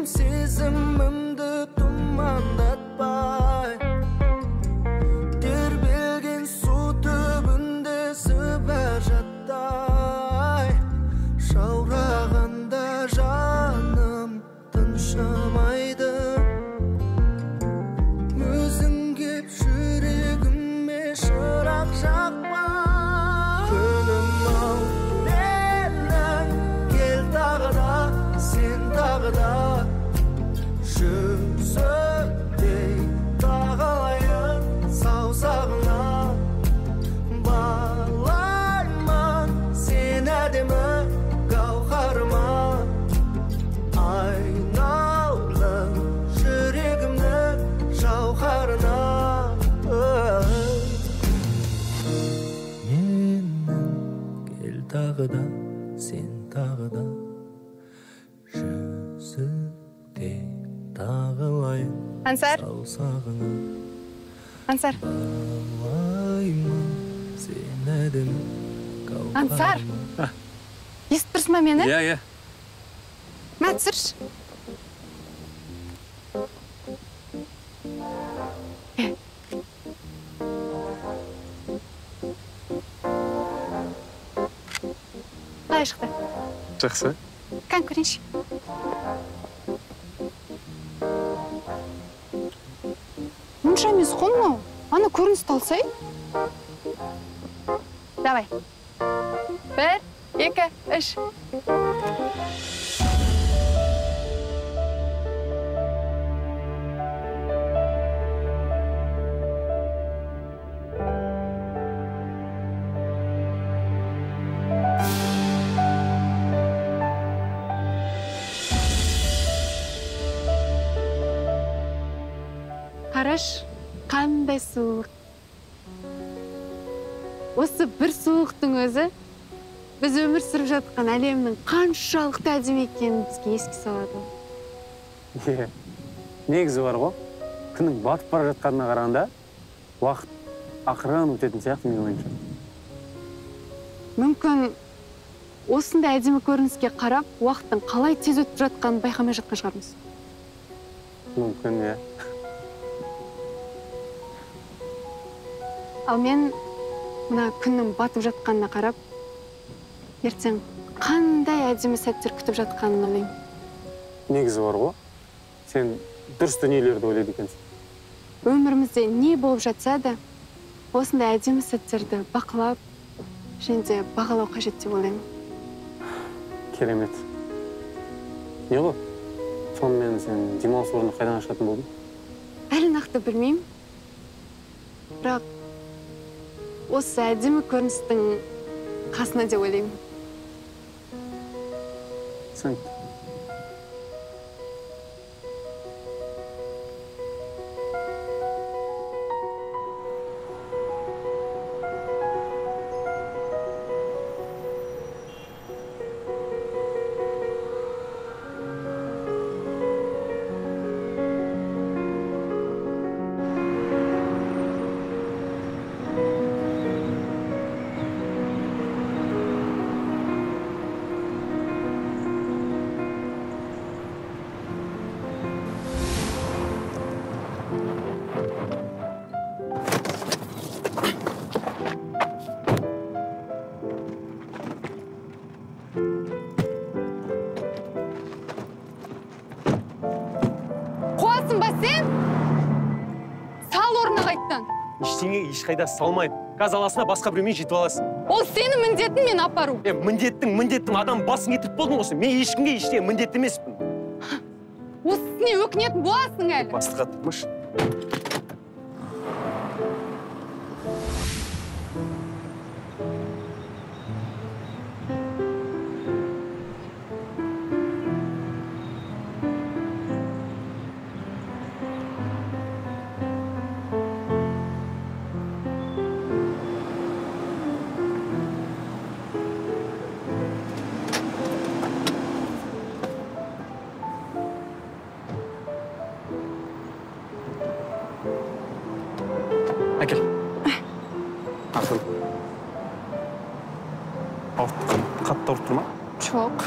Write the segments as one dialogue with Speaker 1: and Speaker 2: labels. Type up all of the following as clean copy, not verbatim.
Speaker 1: сезімімді тұмандатпай тербелген су түбінде сібір жаттай жаурағанда жаным тыншымайды өзің кеп жүрегіме шырақ жақпа күнім-ау менің кел тағы да сен тағы да жүзіктей тағалайын саусағыңа балаймын сен әдемі гауһарыма айналдың жүрегімнің жауһарына менің кел тағы да сен тағы да жүзіктей тағылайын
Speaker 2: Ансар.
Speaker 1: саусағыңа
Speaker 2: Ансар.
Speaker 1: балаймын сен әдемі
Speaker 2: Ансар. Естіп тұрсың ба мені?
Speaker 3: Иә.
Speaker 2: Мә, түсірші. Қалай шықты?
Speaker 3: Жақсы.
Speaker 2: Кән көрейінші. Мұнша емес қой мынау. Ана көріністі алсай. Давай. 1, 2, 3. Қараш, қандай суық. Осы бір суықтың өзі біз өмір сүріп жатқан әлемнің қаншалықты әдемі екенін бізге еске салады.
Speaker 3: Негізі бар ғой, күннің батып бара жатқанына қарағанда уақыт ақырын өтетін сияқты менің ойымша.
Speaker 2: Мүмкін осындай әдемі көрініске қарап, уақыттың қалай тез өтіп жатқанын байқамай жатқан шығармыз.
Speaker 3: Мүмкін, иә.
Speaker 2: Ал мен мына күннің батып жатқанына қарап, ертең қандай әдемі сәттер күтіп жатқанын ойлаймын.
Speaker 3: Негізі бар ғой, сен дұрыс дүниелерді ойлайды екенсің.
Speaker 2: Өмірімізде не болып жатса да, осындай әдемі сәттерді бақылап, және де бағалау қажет деп ойлаймын.
Speaker 3: Керемет. Не ғой? Сонымен сен демалыс орны қайдан ашатын болдың?
Speaker 2: Әлі нақты білмеймін. Бірақ осы әдемі көріністің қасына деп ойлаймын.
Speaker 3: Түсінікті.
Speaker 4: Ешқайда салмайды. Газ аласына басқа біреумен жетіп аласың.
Speaker 2: Ол сені міндетін мен апару.
Speaker 4: Міндеттің адам басын етіп болдың осы. Мен ешкімге ештеңе міндетті емеспін.
Speaker 2: Осысына өкінетін боласың әлі.
Speaker 4: Бастыға тұрмыш. Әкел. Ақыл. Қатты ауырып тұр ма?
Speaker 2: Жоқ.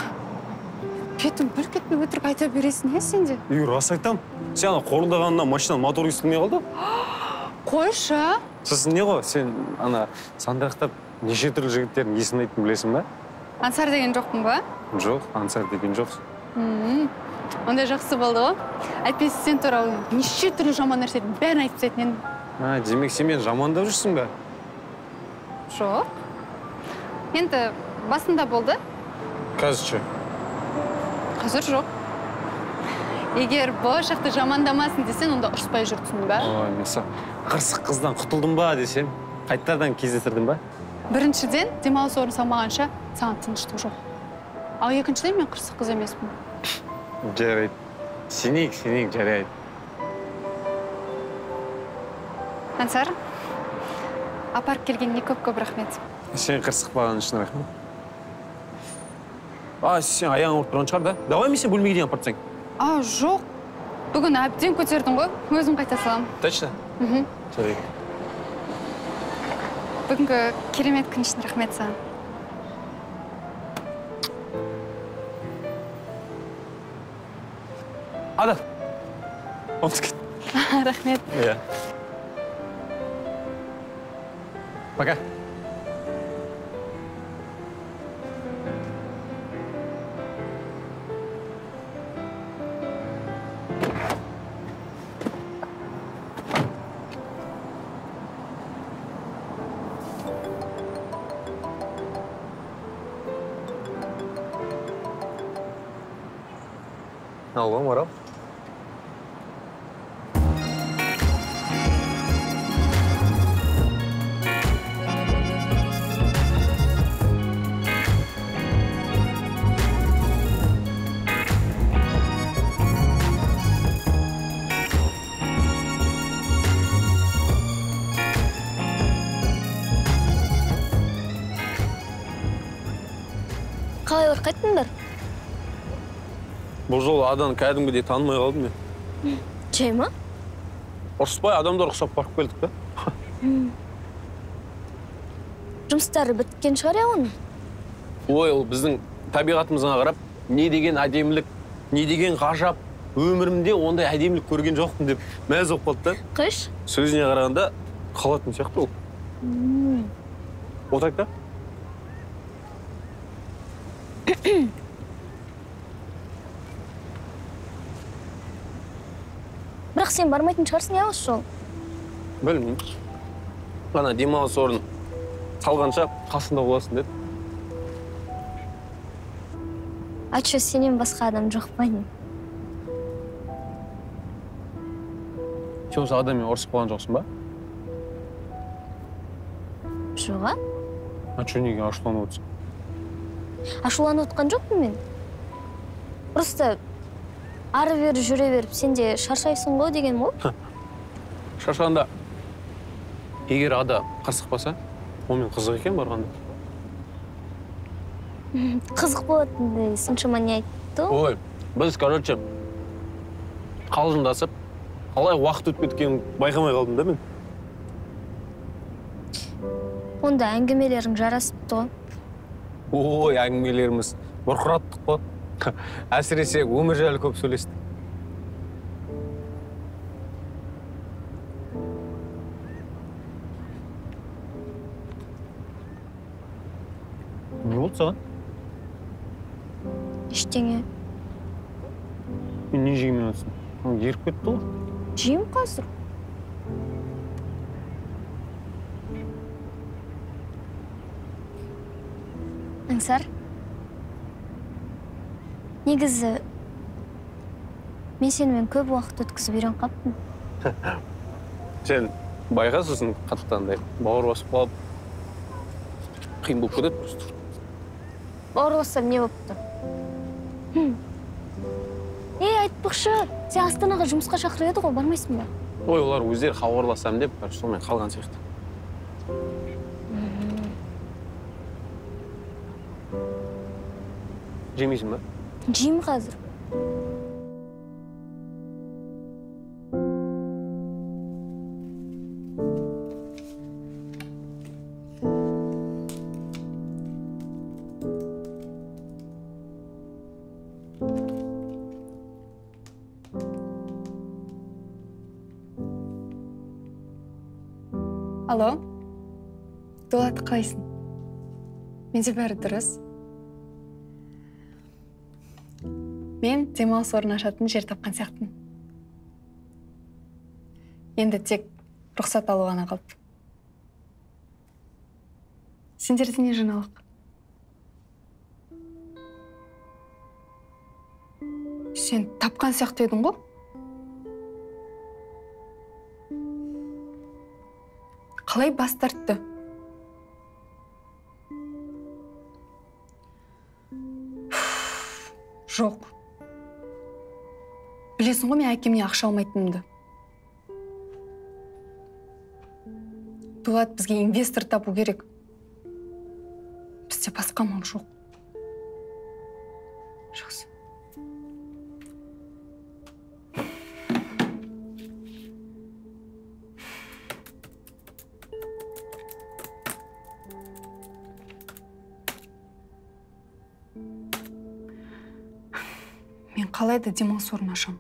Speaker 2: бетің бір кетпей өтірік айта бересің, не сенде?
Speaker 3: Рас айтам. Сен ана қорылдағаннан машинаның моторы естілмей қалды.
Speaker 2: Қойшы.
Speaker 3: Сосын не ғой, сен ана сандырақтап неше түрлі жігіттердің есімін айттың білесің ба?
Speaker 2: Ансар деген жоқпын ба?
Speaker 3: Жоқ, Ансар деген жоқсың.
Speaker 2: Онда жақсы болды ғой. Әйтпесе сен туралы неше түрлі жаман нәрселердің бәрін айтып тастайтын едім.
Speaker 3: Демек сен мені жамандап жүрсің бе?
Speaker 2: Жоқ. Енді басында болды.
Speaker 3: Қазір ше?
Speaker 2: Қазір жоқ. Егер болашақты жамандамасын десең, онда ұрыспай жүрсің ба?
Speaker 3: Ой, мен қырсық қыздан құтылдым ба десем, қайтадан кездестірдім ба?
Speaker 2: Біріншіден, демалыс орын салмағанша саған тыныштық жоқ. Ал екіншіден, мен қырсық қыз емеспін.
Speaker 3: Жарайды. Сенейік, жарайды.
Speaker 2: Ансар, апарып келгеніне көп рахмет.
Speaker 3: Сен қырсық болған үшін рахмет. Сен аяғың ауырып тұрған шығар да? Давай мен сен бөлмеге дейін апарсаң.
Speaker 2: Жоқ. Бүгін әбден көтердің ғой, өзім қайта саламын.
Speaker 3: Точно? Жарайды.
Speaker 2: Бүгінгі керемет күн үшін рахмет саған.
Speaker 3: Ада. Ұмытып кет.
Speaker 2: Рахмет.
Speaker 3: Иә. Пока. Алло, Марал.
Speaker 5: Қалай қайттыңдар?
Speaker 3: Бұл жолы адан кәдімгідей танымай қалдым мен.
Speaker 5: Жай ма?
Speaker 3: Ұрыспай адамдар ұқсап барып келдік та.
Speaker 5: Жұмыстары біткен шығар я оның?
Speaker 3: Ой, ол біздің табиғатымызға қарап, не деген әдемілік, не деген ғажап, өмірімде ондай әдемілік көрген жоқпын деп мәз болып қалды да.
Speaker 5: Қыш?
Speaker 3: Сөзіне қарағанда қалатын сияқты ол. Отайық та?
Speaker 5: Бірақ сен бармайтын шығарсың я осы жол?
Speaker 3: Білмеймін. Ана демалыс орын салғанша қасында боласың деді.
Speaker 5: Айтшы, сенен басқа адам жоқ па не?
Speaker 3: Сен осы адаммен ұрысып қалған жоқсың ба?
Speaker 5: Жоға?
Speaker 3: Че неге ашуланып отырсың?
Speaker 5: Ашуланып отқан жоқпын мен. Просто ары-бері жүре беріп, сен де шаршайсың ғой деген ол.
Speaker 3: Шаршағанда, егер ада қырсықпаса, онымен қызық екен барғанда.
Speaker 5: Қызық болатындай соншама не айтты ғой?
Speaker 3: Ой, біз, короче, қалжыңдасып, қалай уақыт өтіп кеткенін байқамай қалдым да мен.
Speaker 5: Онда әңгімелерің жарасыпты ғой.
Speaker 3: Ой, әңгімелеріміз бұрқыраттық қой. Әсіресе өмір жайлы көп сөйлестік. Не болды саған?
Speaker 5: Ештеңе.
Speaker 3: Мен не жегенмен отырсың? Еріп кетті ғой.
Speaker 5: Жеймін қазір. Аңсар, негізі мен сенімен көп уақыт өткізіп үйреніп қалыппын.
Speaker 3: Сен байға сосын қатықтандай бауыр басып қалып, қиын болып кетеді просто.
Speaker 5: Бауыр бассам не болыпты? Айтпақшы, сен Астанаға жұмысқа шақырып еді ғой, бармайсың ба?
Speaker 3: Ой, олар өздері хабарласам деп, сонымен қалған сияқты. Жемейсің ба?
Speaker 5: Жеймін қазір.
Speaker 2: Алло. Дулат, қалайсың? Менде бәрі дұрыс. Мен демалыс орын ашатын жер тапқан сияқтымын. Енді тек рұқсат алу ғана қалды. Сендерде не жаңалық? Сен тапқан сияқты едің ғой? Қалай бас тартты? Жоқ. Білесің ғой, мен әкемнен ақша алмайтынымды. Дулат, бізге инвестор табу керек. Бізде басқа амал жоқ. Жақсы. Мен қалай да демалыс орын ашам.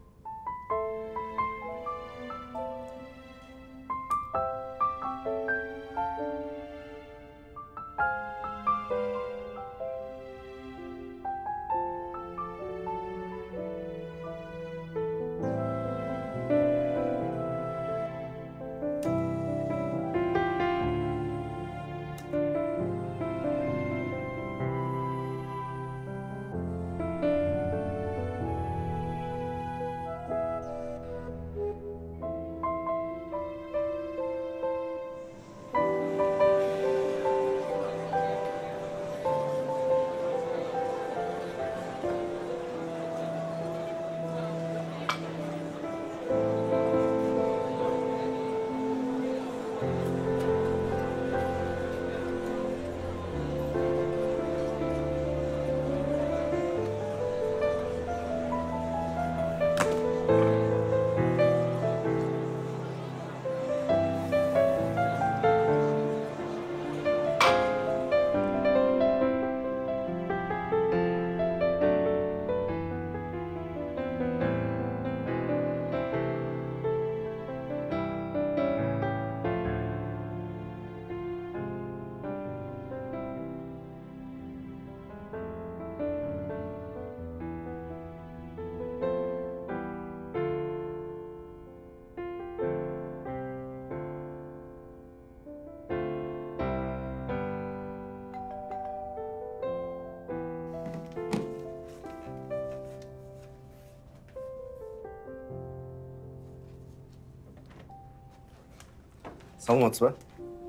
Speaker 6: Саламатсыз ба?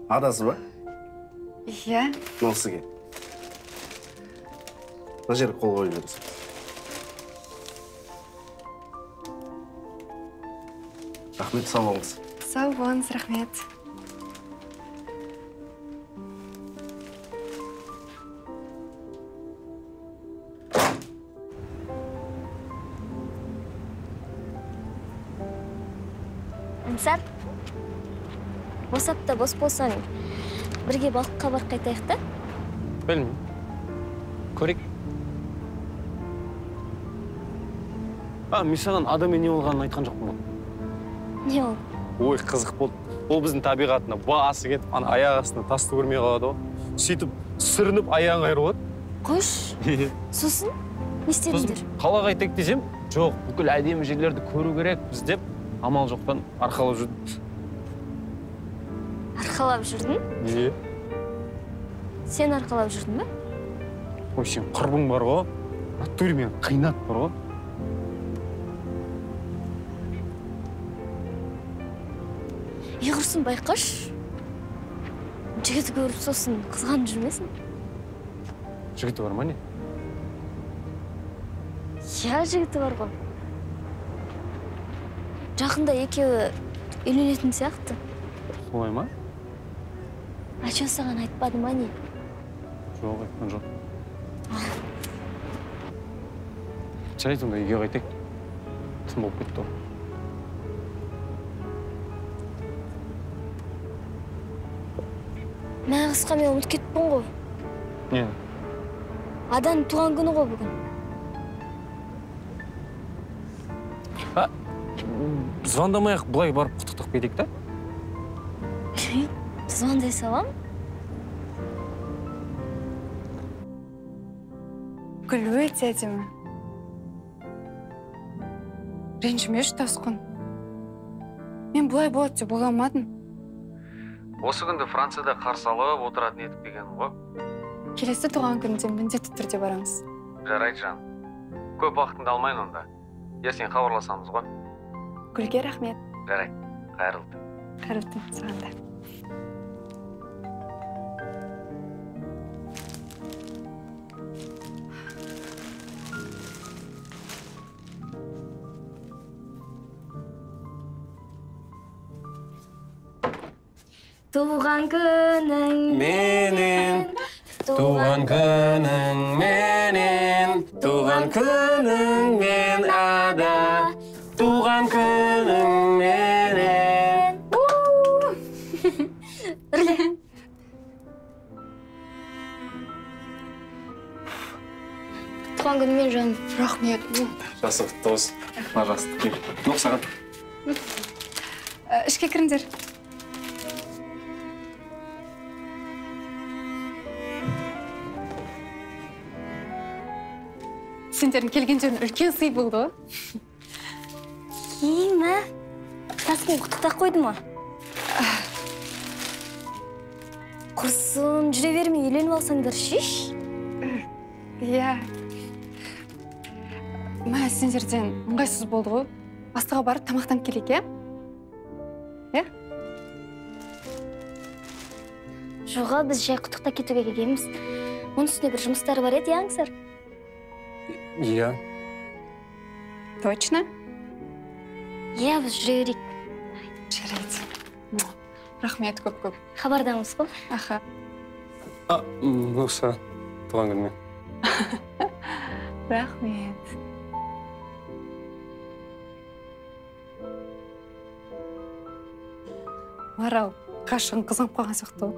Speaker 6: Адасыз ба?
Speaker 2: Иә.
Speaker 6: Мынау сізге. Мына жерге қол қойып жібересіз. Рахмет, сау болыңыз.
Speaker 2: Сау болыңыз, рахмет.
Speaker 5: Ансар, осы апта бос болсаң, бірге балыққа барып қайтайық та?
Speaker 3: Білмеймін. Көрейік. Мен саған адаммен не болғанын айтқан жоқпын ғой.
Speaker 5: Не ол?
Speaker 3: Ой, қызық болды. Ол біздің табиғатына басы кетіп, аяқ астына тасты көрмей қалады ғой. Сөйтіп, сүрініп аяғын айырылады.
Speaker 5: Қош, сосын не істедіңдер?
Speaker 3: Қалаға қайтайық десем, жоқ, бүкіл әдемі жерлерді көру керек біз деп, амал жоқтан арқалап жүрдім.
Speaker 5: Арқалап жүрдің?
Speaker 3: Е?
Speaker 5: Сен арқалап жүрдің бе?
Speaker 3: Ой, сен құрбың бар ғой. Натуре мен қайнат бар ғой.
Speaker 5: Еғырсын байқаш. Жігіті көріп сосын қызғанып жүрмесін?
Speaker 3: Жігіті бар ма не?
Speaker 5: Я, жігіті бар ғой. Жақында екеуі үйленетін сияқты.
Speaker 3: Солай ма?
Speaker 5: Ачо саған айтпады ма не?
Speaker 3: Жоқ, айтқан жоқ. Жарайды, онда үйге қайтайық. Тым болып кетті ғой.
Speaker 5: Мә қысқа мен ұмыт кетпін ғой.
Speaker 3: Не?
Speaker 5: Аданның туған күні ғой бүгін.
Speaker 3: Звондамай-ақ былай барып құттықтық кетейік та?
Speaker 5: звондай салам.
Speaker 2: Гүл өте әдемі. Ренжімеші Тасқын. Мен бұлай болады деп ойламадым.
Speaker 3: Осы күнді Францияда қарсы алып отыратын едік деген ғой.
Speaker 2: Келесі туған күнде міндетті түрде барамыз.
Speaker 3: Жарайды жан. Көп уақытыңды алмайын онда. Ертең хабарласамыз ғой.
Speaker 2: Гүлге рахмет.
Speaker 3: Жарайды. Қайырлы түн.
Speaker 2: Қайырлы түн саған да.
Speaker 5: Туған күнің
Speaker 3: Менен, туған күнің менен, туған күнің мен ада, туған күнің менен.
Speaker 5: Туған күніңмен жаным.
Speaker 2: Рахмет.
Speaker 6: Жасы құтты болсын. Пожалуйста. Жоқ саған.
Speaker 2: Ішке кіріңдер. Сендердің келгендерің үлкен сый болды ғой.
Speaker 5: Кейін, ма? Тасқын құттықтап қойды ма? Құрсын, жүре бермей үйленіп алсаңдар шеш.
Speaker 2: Иә. Ма, сендерден ыңғайсыз болды ғой. Астыға барып тамақтан келейік, е?
Speaker 5: Жоға, біз жай құттықта кетуге келгенбіз. Оның үстіне бір жұмыстары бар еді, аңсар.
Speaker 3: Иә.
Speaker 2: Точно?
Speaker 5: Иә, біз жүре берейік.
Speaker 2: Жарайды. Рахмет көп-көп.
Speaker 5: Хабардамыз ғой.
Speaker 2: Аха.
Speaker 3: Нұқса, туған күнмен.
Speaker 2: Рахмет. Марал, қашығын қызанып қалған сияқты ғой.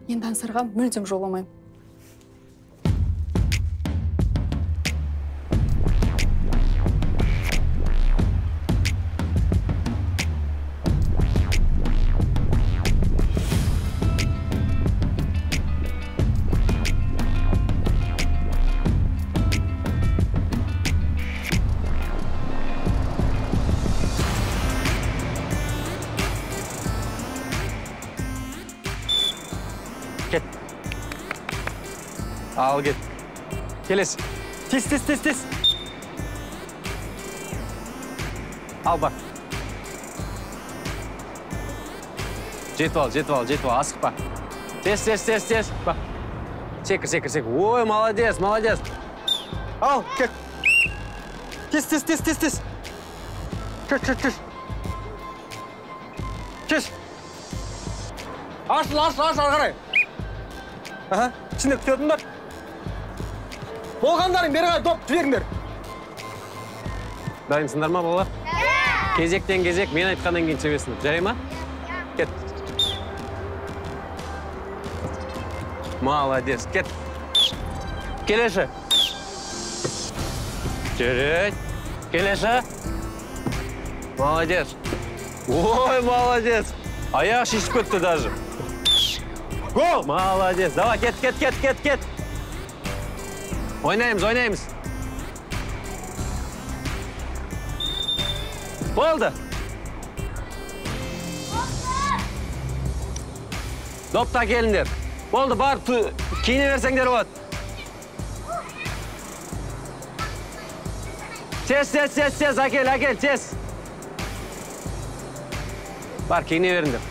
Speaker 2: Енді Аңсарға мүлдем жоламаймын.
Speaker 3: Кет. Ал кет. Келес. Тез. Ал бар. Жетіп ал, асықпа. Тез. Ба. Секір. Ой, молодец. Ал, кет. Тез. Кеш. Ашыл, қарай. Аха, ішінде күтетіңдер. Болғандарың бері қарай топ жіберіңдер. Дайынсыңдар ма, балалар? Кезектен кезек мен айтқаннан кейін сөйлесіңдер. Жарай ма? Кет. Молодец, кет. Келеші. Жүрет. Келеші. Молодец. Ой, молодец. Аяқ шешіп көтті даже. Гол! Молодец. Давай, кет. Ойнаймыз. Болды. Допта келіңдер. Болды, бар, киіне берсеңдер болады. Тез, әкел, тез. Бар, киіне беріңдер.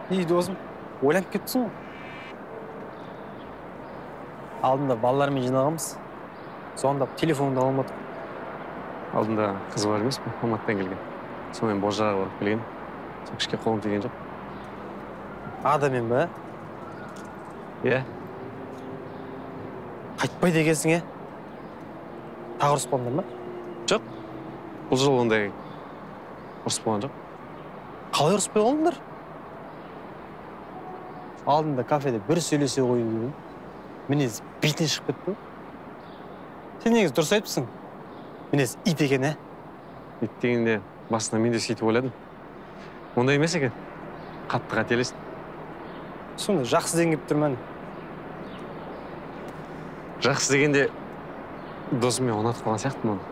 Speaker 7: Не досым, ойланып кеттісің ғой. Алдында балалармен жинағанбыз. Сонда телефонды алмадық.
Speaker 3: Алдында қызы бар емес пе? Алматыдан келген. Сонымен Божаға барып келген. Сол кішке қолым тиген жоқ.
Speaker 7: Адаммен бе?
Speaker 3: Иә.
Speaker 7: Қайтпайды екенсің, е? Тағы ұрыс болдыңдар ма?
Speaker 3: Жоқ. Бұл жол ондай ұрыс болған жоқ.
Speaker 7: Қалай ұрыспай қалдыңдар? Алдында кафеде бір сөйлесе қойып едім. Мінез бетіне шығып кетті. Сен негізі дұрыс айтыпсың. Мінез ит екен, ә?
Speaker 3: Ит дегенде басында мен де сөйтіп ойладым. Ондай емес екен. Қатты қателестім.
Speaker 7: Сонда жақсы деген келіп тұрман.
Speaker 3: Жақсы дегенде досым мен ұнатып қалған сияқтымын оны.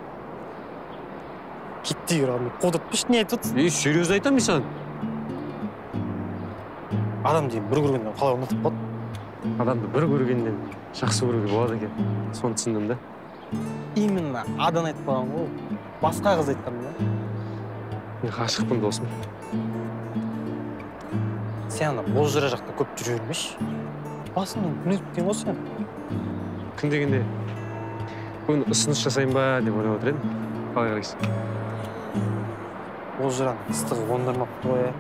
Speaker 7: Кетті ерағым, қодыртпыш, не айтып отырсың?
Speaker 3: Серьезно айтамын мен саған.
Speaker 7: Адам деген бір көргеннен қалай ұнатып қалды?
Speaker 3: Адамды бір көргеннен жақсы көруге болады екен. Соны түсіндім да.
Speaker 7: Именно адан айтып қалған ғой. Басқа қыз айтқан да.
Speaker 3: Мен ғашықпын досым.
Speaker 7: Сен ана Бозжыра жақта көп жүре бермеш. Басыңнан күн өткен ғой сен.
Speaker 3: Күн дегенде бүгін ұсыныс жасайын ба деп ойлап отыр едім. Қалай қарайсың?
Speaker 7: Бозжыраның ыстығы қондырмапты ғой, ә?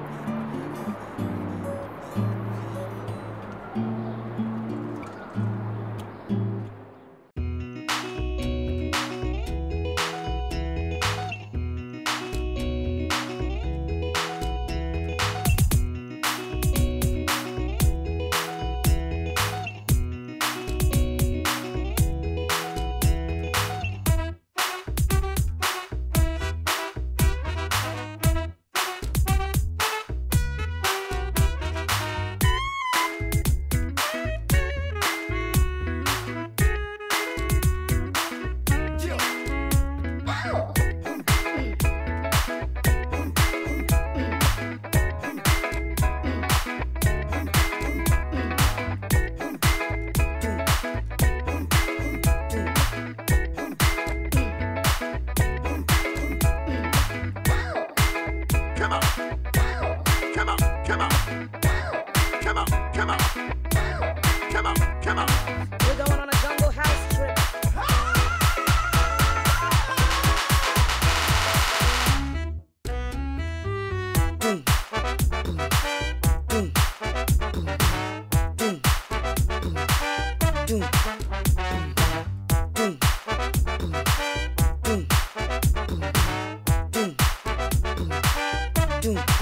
Speaker 1: Doom.